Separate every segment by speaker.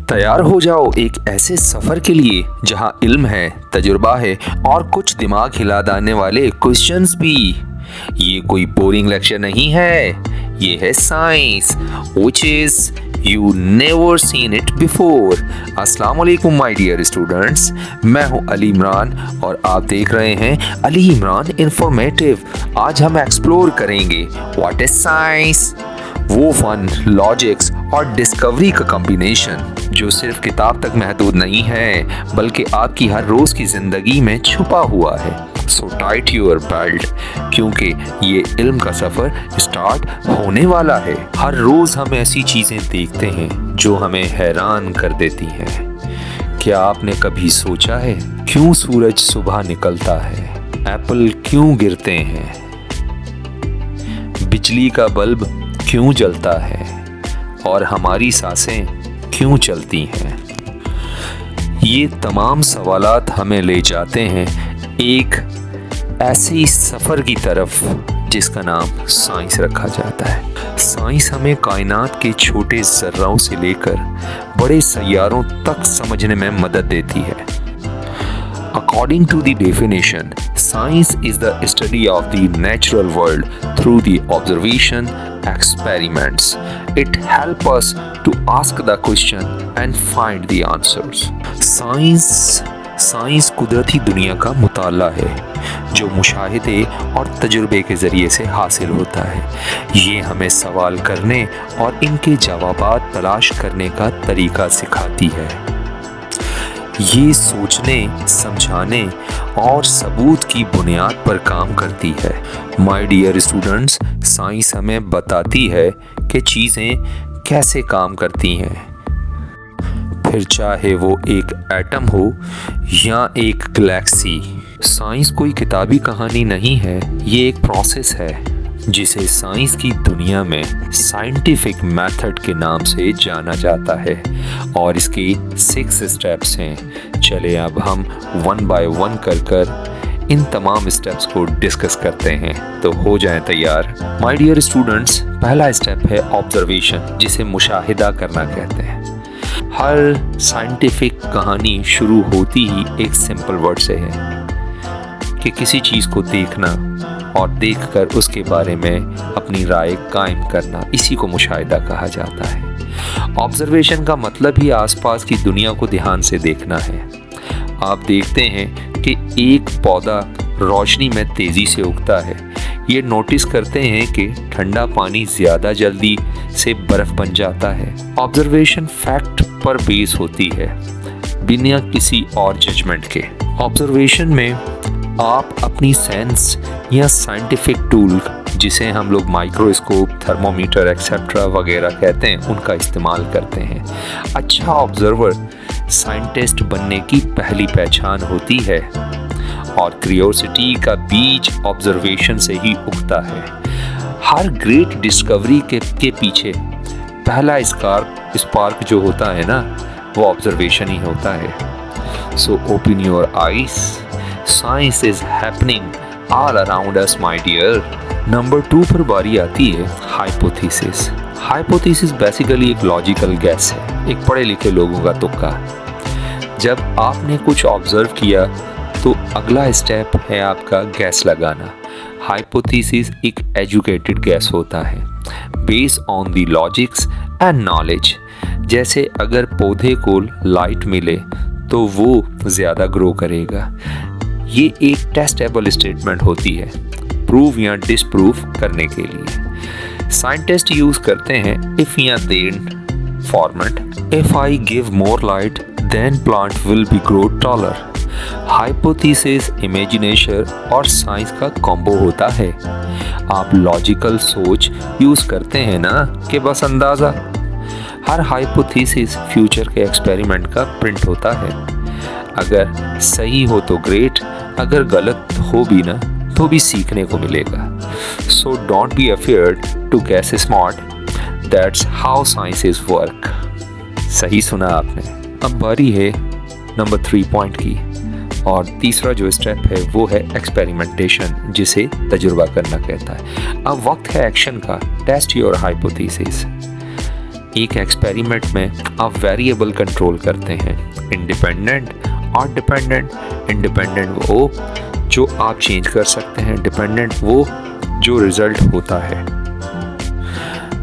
Speaker 1: तैयार हो जाओ एक ऐसे सफर के लिए जहां इल्म है, तजुर्बा है और कुछ दिमाग हिला देने वाले क्वेश्चंस भी। ये कोई बोरिंग लेक्चर नहीं है, ये है science which is you never seen it before. अस्सलाम वालेकुम माय डियर स्टूडेंट्स, मैं हूं अली इमरान और आप देख रहे हैं अली इमरान इंफॉर्मेटिव। आज हम एक्सप्लोर करेंगे व्हाट इज साइंस, वो फन, लॉजिक्स और डिस्कवरी का कॉम्बिनेशन जो सिर्फ किताब तक महदूद नहीं है बल्कि आपकी हर रोज की जिंदगी में छुपा हुआ है। सो टाइट योर बेल्ट क्योंकि ये इल्म का सफर स्टार्ट होने वाला है। हर रोज हम ऐसी चीजें देखते हैं जो हमें हैरान कर देती हैं। क्या आपने कभी सोचा है क्यों सूरज सुबह निकलता है, एप्पल क्यों गिरते हैं, बिजली का बल्ब क्यों जलता है और हमारी सांसें क्यों चलती हैं? ये तमाम सवालात हमें ले जाते हैं एक ऐसी सफ़र की तरफ जिसका नाम साइंस रखा जाता है। साइंस हमें कायनात के छोटे ज़र्रों से लेकर बड़े सैयारों तक समझने में मदद देती है। According to the definition, science is the study of the natural world through the observation experiments. It helps us to ask the question and find the answers. Science कुदरती दुनिया का मुताला है जो मुशाहिदे और तजुर्बे के ज़रिए से हासिल होता है। ये हमें सवाल करने और इनके जवाबात तलाश करने का तरीका सिखाती है। ये सोचने, समझाने और सबूत की बुनियाद पर काम करती है। माय डियर स्टूडेंट्स, साइंस हमें बताती है कि चीज़ें कैसे काम करती हैं, फिर चाहे वो एक एटम हो या एक गैलेक्सी। साइंस कोई किताबी कहानी नहीं है, ये एक प्रोसेस है जिसे साइंस की दुनिया में साइंटिफिक मेथड के नाम से जाना जाता है और इसके 6 स्टेप्स हैं। चले अब हम 1 बाय 1 कर इन तमाम स्टेप्स को डिस्कस करते हैं, तो हो जाएं तैयार। माय डियर स्टूडेंट्स, पहला स्टेप है ऑब्जर्वेशन, जिसे मुशाहिदा करना कहते हैं। हर साइंटिफिक कहानी शुरू होती ही एक सिंपल वर्ड से है कि किसी चीज़ को देखना और देखकर उसके बारे में अपनी राय कायम करना, इसी को मुशाहिदा कहा जाता है। ऑब्जर्वेशन का मतलब ही आसपास की दुनिया को ध्यान से देखना है। आप देखते हैं कि एक पौधा रोशनी में तेज़ी से उगता है। ये नोटिस करते हैं कि ठंडा पानी ज़्यादा जल्दी से बर्फ़ बन जाता है। ऑब्जर्वेशन फैक्ट पर बेस होती है बिना किसी और जजमेंट के। ऑब्जर्वेशन में आप अपनी सेंस या साइंटिफिक टूल, जिसे हम लोग माइक्रोस्कोप, थर्मोमीटर एक्सेट्रा वगैरह कहते हैं, उनका इस्तेमाल करते हैं। अच्छा ऑब्जर्वर साइंटिस्ट बनने की पहली पहचान होती है और क्यूरियोसिटी का बीज ऑब्जर्वेशन से ही उगता है। हर ग्रेट डिस्कवरी के पीछे पहला स्पार्क जो होता है ना, वो ऑब्जर्वेशन ही होता है। So open your eyes, science is happening all around us my dear. Number 2 पर बारी आती है हाइपोथेसिस। हाइपोथेसिस बेसिकली एक लॉजिकल गैस है, एक पढ़े लिखे लोगों का तुक्का। जब आपने कुछ ऑब्जर्व किया तो अगला स्टेप है आपका गैस लगाना। हाइपोथेसिस एक एजुकेटेड गैस होता है based on the logics and knowledge. जैसे अगर पौधे को लाइट मिले तो वो ज़्यादा ग्रो करेगा। ये एक टेस्टेबल स्टेटमेंट होती है प्रूव या डिसप्रूव करने के लिए। साइंटिस्ट यूज़ करते हैं इफ़ या then format. If I give more light then plant will be grow taller. Hypothesis, imagination और साइंस का कॉम्बो होता है। आप लॉजिकल सोच यूज़ करते हैं ना कि बस अंदाज़ा। हर हाइपोथेसिस फ्यूचर के एक्सपेरिमेंट का प्रिंट होता है। अगर सही हो तो ग्रेट, अगर गलत हो भी ना तो भी सीखने को मिलेगा। So don't be afraid to guess smart, that's how science is work. सही सुना आपने। अब बारी है नंबर 3 पॉइंट की, और तीसरा जो स्टेप है वो है एक्सपेरिमेंटेशन, जिसे तजुर्बा करना कहता है। अब वक्त है एक्शन का। Test your hypothesis. एक एक्सपेरिमेंट में आप वेरिएबल कंट्रोल करते हैं, इंडिपेंडेंट और डिपेंडेंट। इंडिपेंडेंट वो जो आप चेंज कर सकते हैं, डिपेंडेंट वो जो रिजल्ट होता है।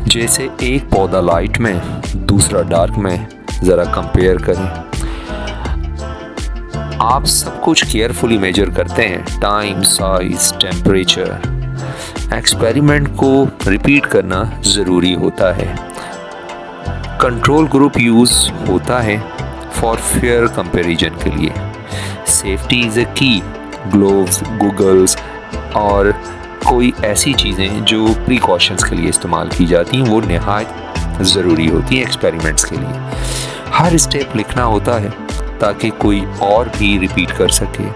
Speaker 1: जैसे एक पौधा लाइट में, दूसरा डार्क में, ज़रा कंपेयर करें। आप सब कुछ केयरफुली मेजर करते हैं, टाइम, साइज, टेम्परेचर। एक्सपेरिमेंट को रिपीट करना ज़रूरी होता है। कंट्रोल ग्रुप यूज़ होता है फॉर फेयर कंपैरिजन के लिए। सेफ्टी इज़ ए की। ग्लोव्स, गूगल्स और कोई ऐसी चीज़ें जो प्रिकॉशंस के लिए इस्तेमाल की जाती हैं वो नहायत ज़रूरी होती हैं एक्सपेरिमेंट्स के लिए। हर स्टेप लिखना होता है ताकि कोई और भी रिपीट कर सके।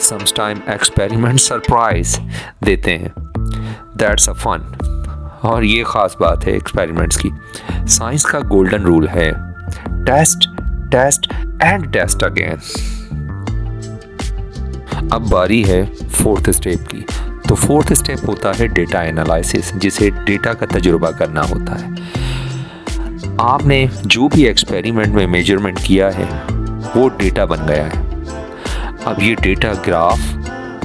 Speaker 1: समटाइम एक्सपेरिमेंट सरप्राइज देते हैं, दैट्स अ फन। और ये ख़ास बात है एक्सपेरिमेंट्स की। साइंस का गोल्डन रूल है test, test and test again. अब बारी है फोर्थ स्टेप की। तो फोर्थ स्टेप होता है डेटा एनालिसिस, जिसे डेटा का तजुर्बा करना होता है। आपने जो भी एक्सपेरिमेंट में मेजरमेंट किया है वो डेटा बन गया है। अब ये डेटा ग्राफ,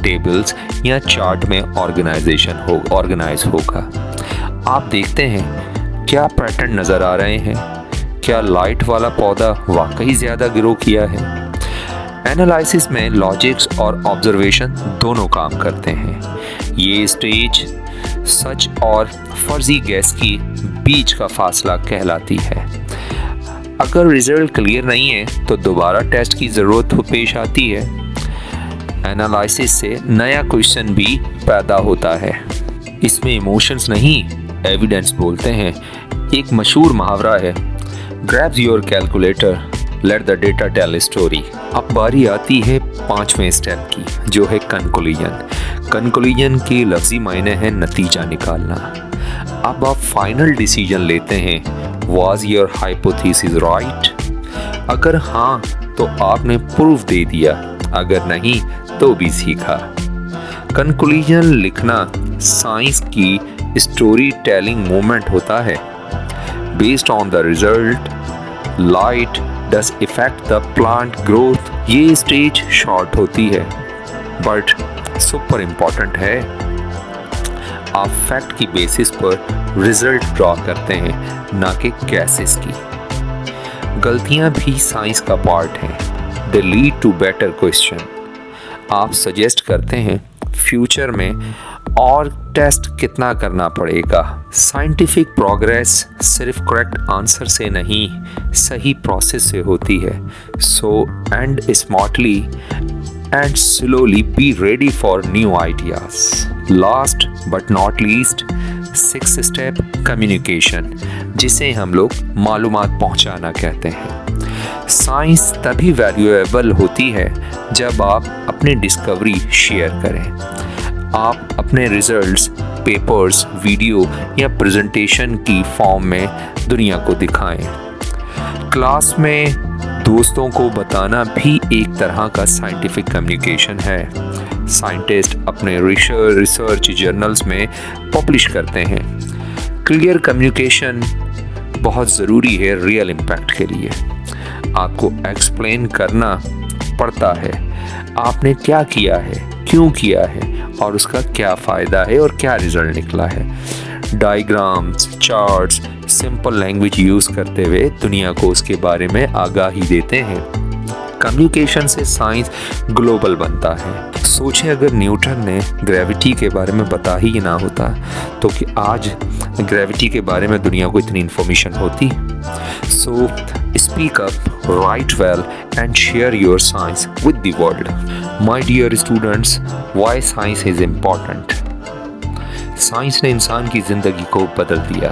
Speaker 1: टेबल्स या चार्ट में ऑर्गेनाइज होगा। आप देखते हैं क्या पैटर्न नज़र आ रहे हैं, क्या लाइट वाला पौधा वाकई ज़्यादा ग्रो किया है। एनालिसिस में लॉजिक्स और ऑब्जर्वेशन दोनों काम करते हैं। ये स्टेज सच और फर्जी गैस की बीच का फासला कहलाती है। अगर रिजल्ट क्लियर नहीं है तो दोबारा टेस्ट की ज़रूरत पेश आती है। एनालिसिस से नया क्वेश्चन भी पैदा होता है। इसमें इमोशंस नहीं, एविडेंस बोलते हैं। एक मशहूर मुहावरा है, grab your calculator, let the data tell story. अब बारी आती है पांचवें स्टेप की, जो है कंक्लूजन। कंक्लूजन के लफ्जी मायने हैं नतीजा निकालना। अब आप फाइनल डिसीजन लेते हैं, वाज योर हाइपोथेसिस राइट? अगर हाँ तो आपने प्रूफ दे दिया, अगर नहीं तो भी सीखा। कंक्लूजन लिखना साइंस की स्टोरी टेलिंग मोमेंट होता है। Based on the result, light does effect the plant growth. ये स्टेज शॉर्ट होती है बट सुपर इम्पोर्टेंट है। आप फैक्ट की बेसिस पर रिजल्ट ड्रॉ करते हैं, ना कि गैसेस की। गलतियां भी साइंस का पार्ट हैं। They lead to better question. आप सजेस्ट करते हैं फ्यूचर में और टेस्ट कितना करना पड़ेगा। साइंटिफिक प्रोग्रेस सिर्फ करेक्ट आंसर से नहीं, सही प्रोसेस से होती है। So and smartly and slowly be ready for new ideas. Last but not least, sixth step communication, जिसे हम लोग मालूमात पहुंचाना कहते हैं। साइंस तभी वैल्यूएबल होती है जब आप अपनी डिस्कवरी शेयर करें। आप अपने रिजल्ट्स पेपर्स, वीडियो या प्रेजेंटेशन की फॉर्म में दुनिया को दिखाएं। क्लास में दोस्तों को बताना भी एक तरह का साइंटिफिक कम्युनिकेशन है। साइंटिस्ट अपने रिसर्च जर्नल्स में पब्लिश करते हैं। क्लियर कम्युनिकेशन बहुत ज़रूरी है रियल इम्पैक्ट के लिए। आपको एक्सप्लेन करना पड़ता है आपने क्या किया है, क्यों किया है और उसका क्या फ़ायदा है और क्या रिजल्ट निकला है। Diagrams, charts, simple language use करते हुए दुनिया को उसके बारे में आगाही देते हैं। कम्युनिकेशन से साइंस ग्लोबल बनता है। सोचें अगर न्यूटन ने ग्रेविटी के बारे में बता ही ना होता तो कि आज ग्रेविटी के बारे में दुनिया को इतनी इन्फॉर्मेशन होती। So speak up, write well and share your science with the world. My dear students, why science is important? Science ने इंसान की ज़िंदगी को बदल दिया।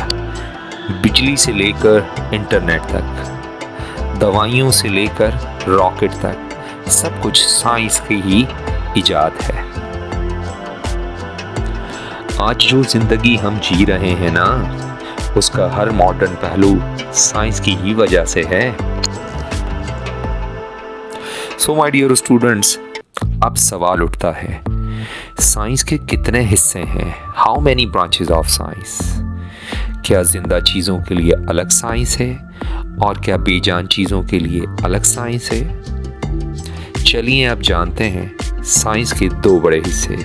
Speaker 1: बिजली से लेकर इंटरनेट तक, दवाइयों से लेकर रॉकेट तक, सब कुछ साइंस की ही इजाद है। आज जो ज़िंदगी हम जी रहे हैं ना, उसका हर मॉडर्न पहलू साइंस की ही वजह से है। सो माय डियर स्टूडेंट्स, अब सवाल उठता है, साइंस के कितने हिस्से हैं? How many branches of science? क्या ज़िंदा चीज़ों के लिए अलग साइंस है और क्या बेजान चीज़ों के लिए अलग साइंस है? चलिए अब जानते हैं साइंस के दो बड़े हिस्से।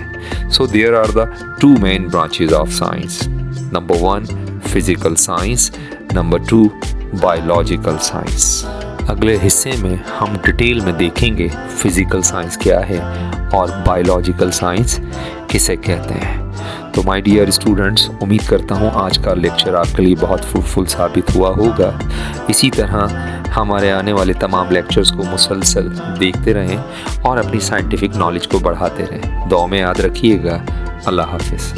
Speaker 1: So there are the two main branches of science. Number 1 physical science, number 2 biological science. अगले हिस्से में हम डिटेल में देखेंगे फिजिकल साइंस क्या है और बायोलॉजिकल साइंस किसे कहते हैं। तो माय डियर स्टूडेंट्स, उम्मीद करता हूँ आज का लेक्चर आपके लिए बहुत फ्रूटफुल साबित हुआ होगा। इसी तरह हमारे आने वाले तमाम लेक्चर्स को मुसलसल देखते रहें और अपनी साइंटिफिक नॉलेज को बढ़ाते रहें। दुआ में याद रखिएगा। अल्लाह हाफिज़।